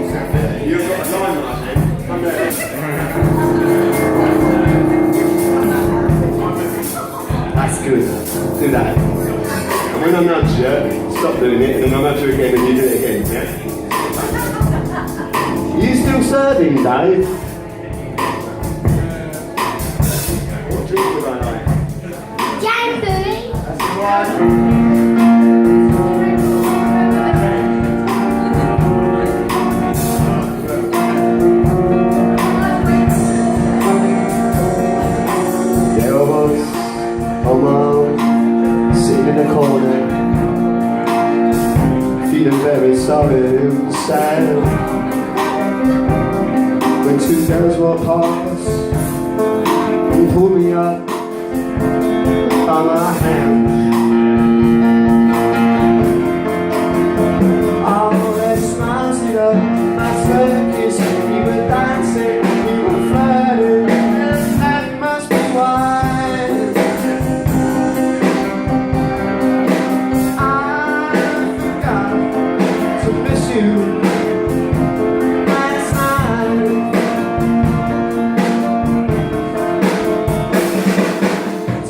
You've got a line on that, come there. That's good. Do that. And when I nudge you, stop doing it, and then I nudge you again and you do it again, yeah? Are you still serving, Dave? What drink would I like? Jamboree. That's the one. Sitting in the corner, feeling very sorry and sad, when two girls walked past and pulled me up by my hand. Oh, their smiles lit up my circus. We were dancing, we were flirting, and that must be why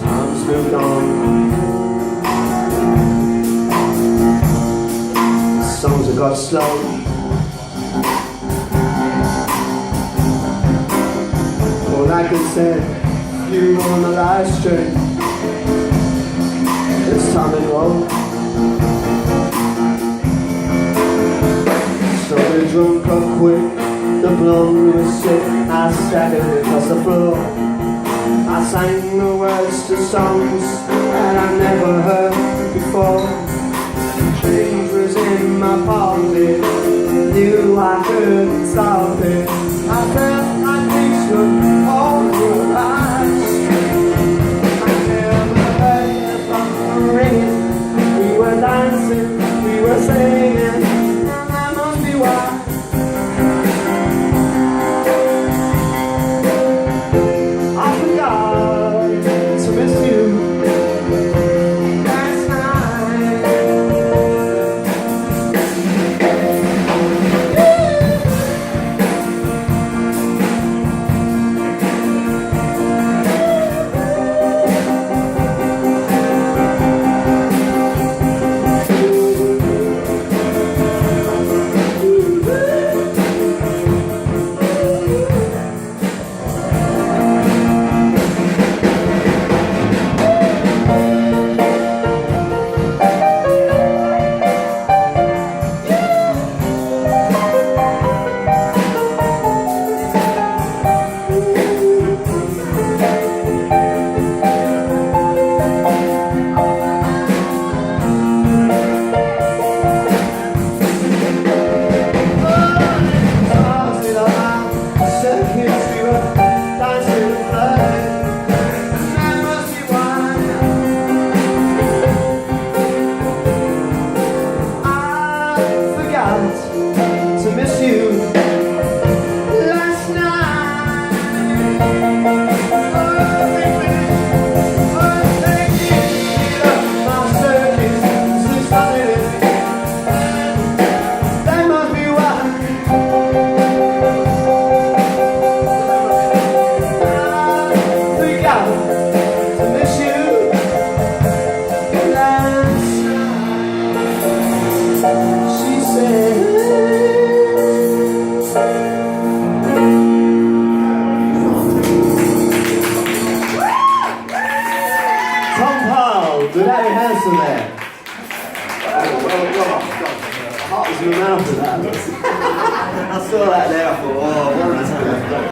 time's moved on. Songs have got slow. All I can say, you were on the last string. It's time to go. So the drunk got quick, the blonde was sick. I staggered across the floor. I sang the words to songs that I never heard before. Change was in my pocket, knew I couldn't stop it. I felt like things would hold your eyes. I never heard the phone ringing. We were dancing, we were singing. To miss you last night. Oh, thank you. My circus is started. That must be why I forgot to miss you last night. She said, do that rehearsal there. Heart was in my mouth for that. I saw that there, I thought, oh, what a